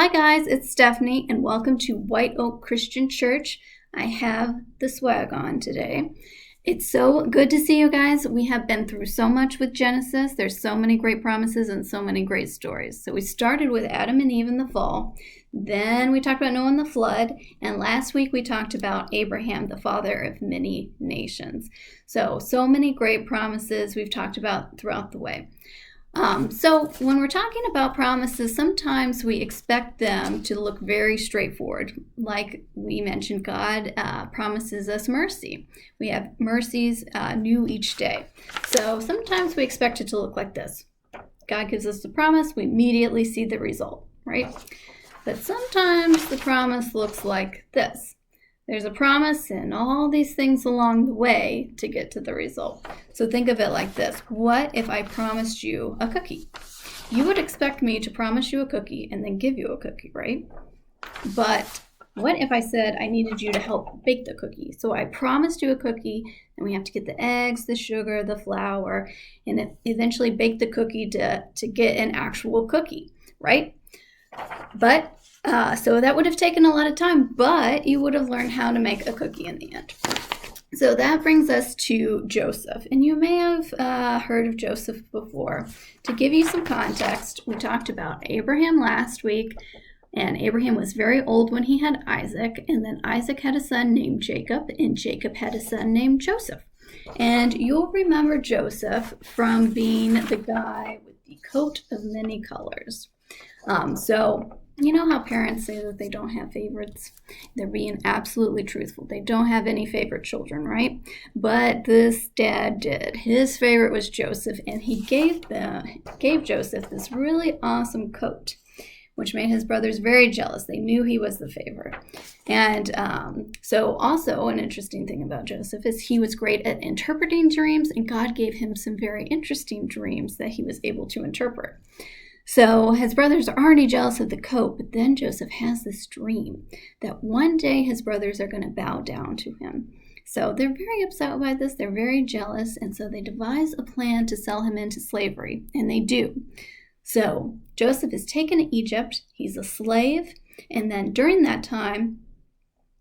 Hi guys, it's Stephanie and welcome to White Oak Christian Church. I have the swag on today. It's so good to see you guys. We have been through so much with Genesis. There's so many great promises and so many great stories. So we started with Adam and Eve in the fall. Then we talked about Noah and the flood. And last week we talked about Abraham, the father of many nations. So many great promises we've talked about throughout the way. So when we're talking about promises, sometimes we expect them to look very straightforward. Like we mentioned, God promises us mercy. We have mercies new each day. So sometimes we expect it to look like this. God gives us the promise, we immediately see the result, right? But sometimes the promise looks like this. There's a promise and all these things along the way to get to the result. So think of it like this. What if I promised you a cookie? You would expect me to promise you a cookie and then give you a cookie, right? But what if I said I needed you to help bake the cookie? So I promised you a cookie, and we have to get the eggs, the sugar, the flour, and eventually bake the cookie to get an actual cookie, right? But so that would have taken a lot of time, but you would have learned how to make a cookie in the end. So that brings us to Joseph. And you may have heard of Joseph before. To give you some context, we talked about Abraham last week. And Abraham was very old when he had Isaac. And then Isaac had a son named Jacob. And Jacob had a son named Joseph. And you'll remember Joseph from being the guy with the coat of many colors. So you know how parents say that they don't have favorites? They're being absolutely truthful. They don't have any favorite children, right? But this dad did. His favorite was Joseph, and he gave Joseph this really awesome coat, which made his brothers very jealous. They knew he was the favorite. And so also an interesting thing about Joseph is he was great at interpreting dreams, and God gave him some very interesting dreams that he was able to interpret. So his brothers are already jealous of the coat, but then Joseph has this dream that one day his brothers are going to bow down to him. So they're very upset by this. They're very jealous, and so they devise a plan to sell him into slavery, and they do. So Joseph is taken to Egypt. He's a slave, and then during that time,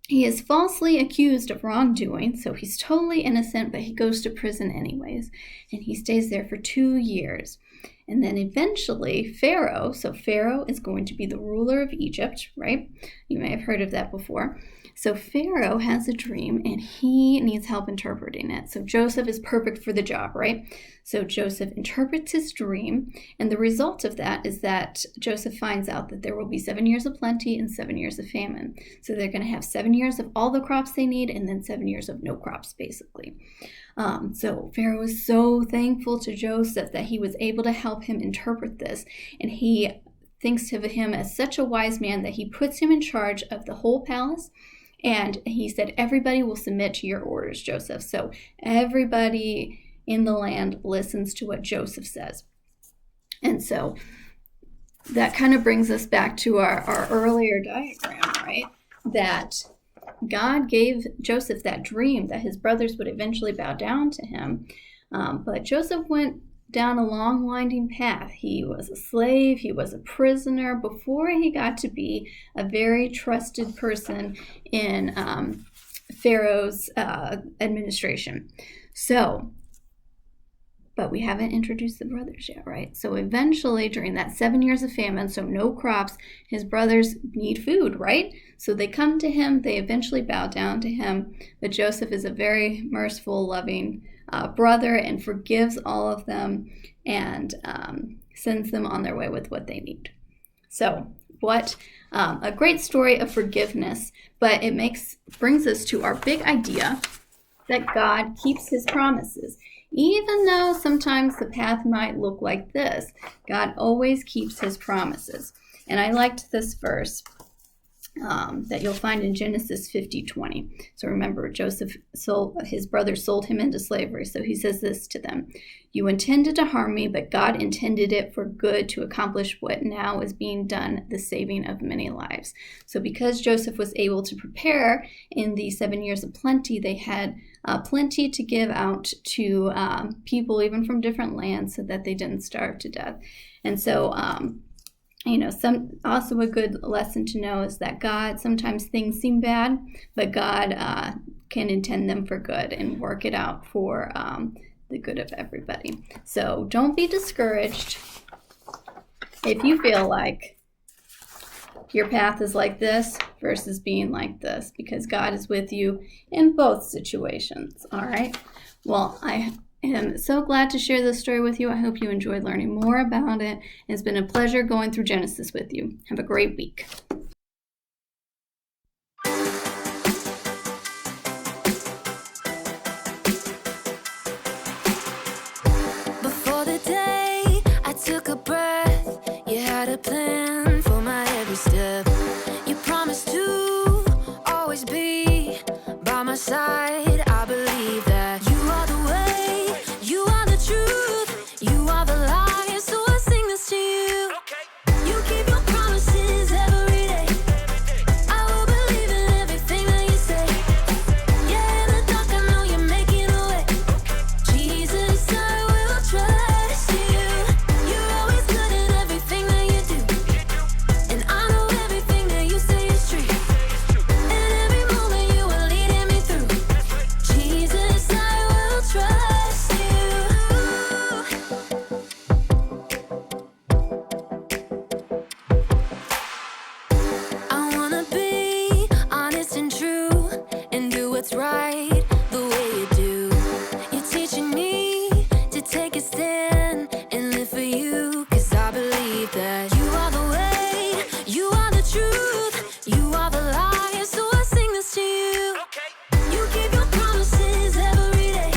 he is falsely accused of wrongdoing, so he's totally innocent, but he goes to prison anyways, and he stays there for 2 years. And then eventually Pharaoh, so Pharaoh is going to be the ruler of Egypt, right? You may have heard of that before. So Pharaoh has a dream and he needs help interpreting it. So Joseph is perfect for the job, right? So Joseph interprets his dream, and the result of that is that Joseph finds out that there will be 7 years of plenty and 7 years of famine. So they're going to have 7 years of all the crops they need and then 7 years of no crops, basically. So Pharaoh was so thankful to Joseph that he was able to help him interpret this, and he thinks of him as such a wise man that he puts him in charge of the whole palace. And he said, everybody will submit to your orders, Joseph. So everybody in the land listens to what Joseph says. And so that kind of brings us back to our earlier diagram, right? That God gave Joseph that dream that his brothers would eventually bow down to him. But Joseph went down a long winding path. He was a slave, he was a prisoner before he got to be a very trusted person in Pharaoh's administration. But we haven't introduced the brothers yet, right? So eventually, during that 7 years of famine, so no crops, his brothers need food, right? So they come to him, they eventually bow down to him, but Joseph is a very merciful, loving brother and forgives all of them and sends them on their way with what they need. So what a great story of forgiveness, but it brings us to our big idea that God keeps his promises. Even though sometimes the path might look like this, God always keeps his promises. And I liked this verse that you'll find in Genesis 50:20. So remember, his brothers sold him into slavery. So he says this to them: "You intended to harm me, but God intended it for good to accomplish what now is being done, the saving of many lives." So because Joseph was able to prepare in the 7 years of plenty, they had plenty to give out to people even from different lands so that they didn't starve to death. And so Also a good lesson to know is that God, sometimes things seem bad, but God can intend them for good and work it out for the good of everybody. So don't be discouraged if you feel like your path is like this versus being like this, because God is with you in both situations. All right. Well, I am so glad to share this story with you. I hope you enjoyed learning more about it. It's been a pleasure going through Genesis with you. Have a great week. Before the day I took a breath, you had a plan for my every step. You promised to always be by my side. I believe that you are the way, you are the truth, you are the light. So I sing this to you. You keep your promises every day. I will believe in everything that you say. Yeah, in the dark I know you're making a way. Jesus, I will trust you. You're always good at everything that you do, and I know everything that you say is true. And every moment you are leading me through. Jesus, I will trust you. I wanna be honest and true and do what's right the way you do. You're teaching me to take a stand and live for you, 'cause I believe that you are the way, you are the truth, you are the light. So I sing this to you. You keep your promises every day.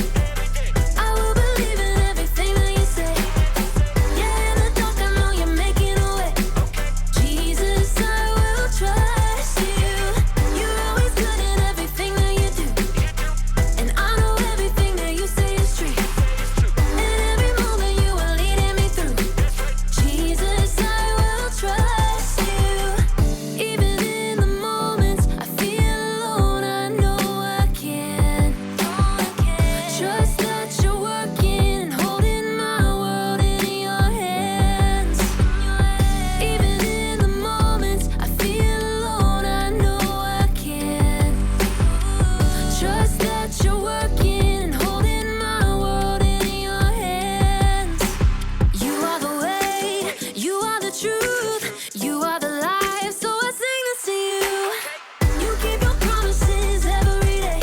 I will believe in everything that you say. Yeah, in the dark I know you're making a way. Jesus, I will trust you. You're always good at everything that you do, and I know everything that you say is true. And every moment you are leading me through. Jesus, I will trust you. Even in the moments I feel alone, I know I can trust that you're working and holding my world in your hands. Even in the moments I feel alone, I know I can trust that you're working and holding my world in your hands. You are the way, you are the truth, you are the life. So I sing this to you. You keep your promises every day.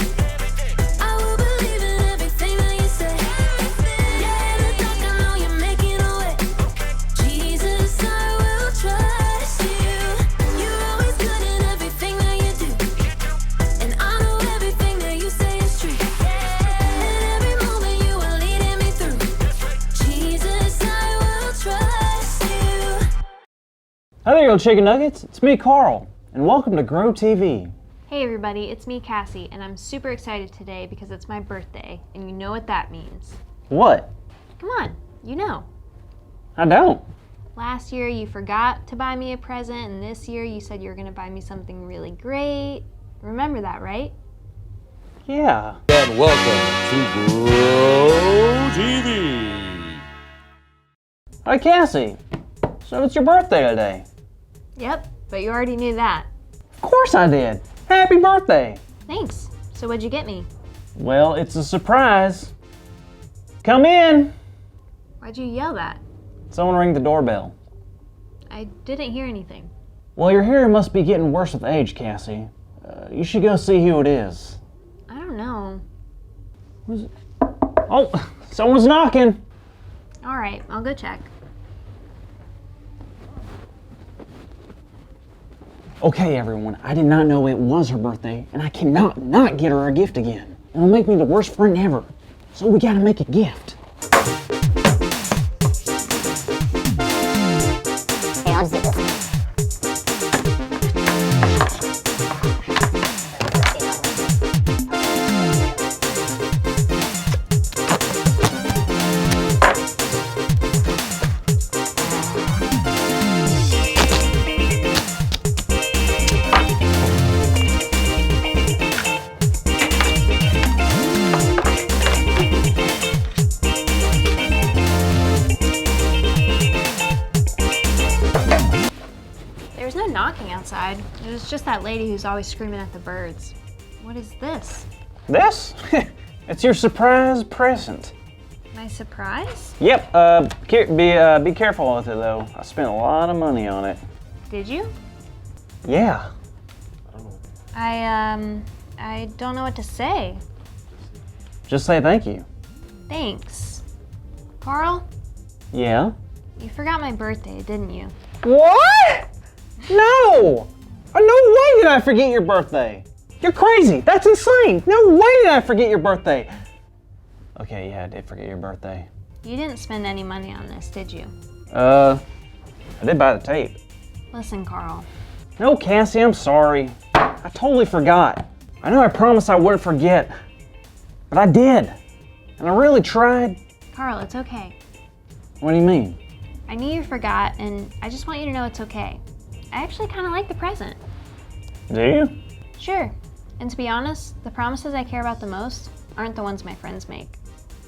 I will believe in everything that you say. Yeah, in the dark I know you're making a way. Jesus, I will trust you. You're always good at everything that you do, and I know everything that you say is true. And every moment you are leading me through. Jesus, I will trust you. Hi there, you chicken nuggets. It's me, Carl, and welcome to Grow TV. Hey everybody, it's me, Cassie, and I'm super excited today because it's my birthday, and you know what that means. What? Come on, you know. I don't. Last year you forgot to buy me a present, and this year you said you were going to buy me something really great. Remember that, right? Yeah. And welcome to Grow TV. Hi, Cassie. So it's your birthday today. Yep, but you already knew that. Of course I did. Happy birthday. Thanks. So what'd you get me? Well, it's a surprise. Come in. Why'd you yell that? Someone ring the doorbell. I didn't hear anything. Well, your hearing must be getting worse with age, Cassie. You should go see who it is. I don't know. Oh, someone's knocking. All right, I'll go check. Okay, everyone, I did not know it was her birthday, and I cannot not get her a gift again. It'll make me the worst friend ever. So we gotta make a gift. Hey, I'll just do this. knocking outside. It was just that lady who's always screaming at the birds. What is this? This? It's your surprise present. My surprise? Yep, be careful with it though. I spent a lot of money on it. Did you? Yeah. I don't know what to say. Just say thank you. Thanks. Carl, Yeah? you forgot my birthday, didn't you? What? No! No way did I forget your birthday! You're crazy! That's insane! No way did I forget your birthday! Okay, yeah, I did forget your birthday. You didn't spend any money on this, did you? I did buy the tape. Listen, Carl. No, Cassie, I'm sorry. I totally forgot. I know I promised I wouldn't forget, but I did. And I really tried. Carl, it's okay. What do you mean? I knew you forgot, and I just want you to know it's okay. I actually kind of like the present. Do you? Sure. And to be honest, the promises I care about the most aren't the ones my friends make.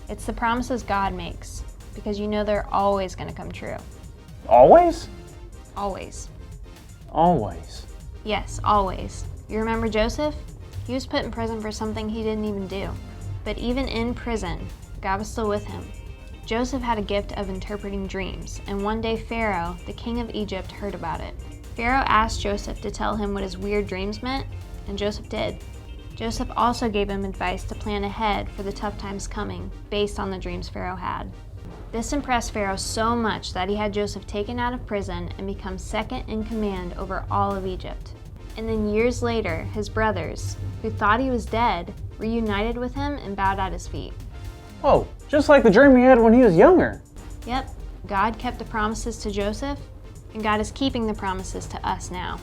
It's the promises God makes, because you know they're always going to come true. Always? Always. Always. Yes, always. You remember Joseph? He was put in prison for something he didn't even do. But even in prison, God was still with him. Joseph had a gift of interpreting dreams, and one day Pharaoh, the king of Egypt, heard about it. Pharaoh asked Joseph to tell him what his weird dreams meant, and Joseph did. Joseph also gave him advice to plan ahead for the tough times coming, based on the dreams Pharaoh had. This impressed Pharaoh so much that he had Joseph taken out of prison and become second in command over all of Egypt. And then years later, his brothers, who thought he was dead, reunited with him and bowed at his feet. Whoa, just like the dream he had when he was younger. Yep, God kept the promises to Joseph, and God is keeping the promises to us now.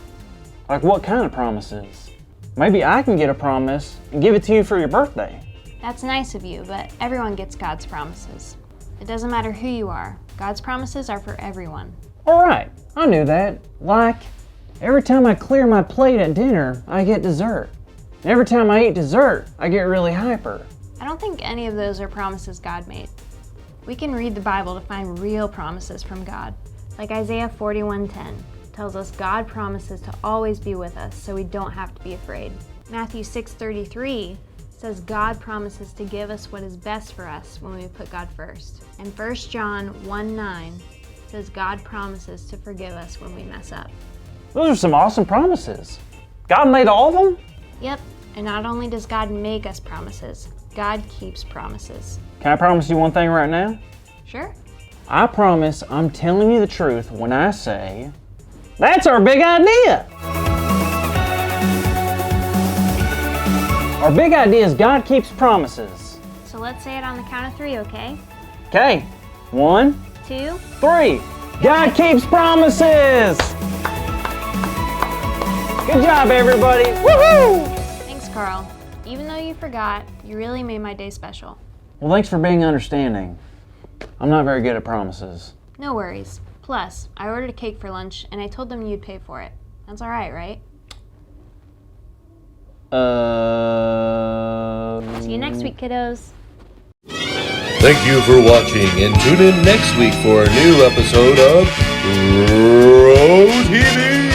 Like what kind of promises? Maybe I can get a promise and give it to you for your birthday. That's nice of you, but everyone gets God's promises. It doesn't matter who you are. God's promises are for everyone. All right, I knew that. Like, every time I clear my plate at dinner, I get dessert. And every time I eat dessert, I get really hyper. I don't think any of those are promises God made. We can read the Bible to find real promises from God. Like Isaiah 41:10 tells us God promises to always be with us so we don't have to be afraid. Matthew 6:33 says God promises to give us what is best for us when we put God first. And 1 John 1:9 says God promises to forgive us when we mess up. Those are some awesome promises. God made all of them? Yep, and not only does God make us promises, God keeps promises. Can I promise you one thing right now? Sure? I promise I'm telling you the truth when I say, that's our big idea! Our big idea is God keeps promises. So let's say it on the count of 3, okay? Okay, 1, 2, 3. God keeps promises! Good job, everybody! Woohoo! Thanks, Carl. Even though you forgot, you really made my day special. Well, thanks for being understanding. I'm not very good at promises. No worries. Plus, I ordered a cake for lunch and I told them you'd pay for it. That's alright, right? See you next week, kiddos. Thank you for watching, and tune in next week for a new episode of Bro TV.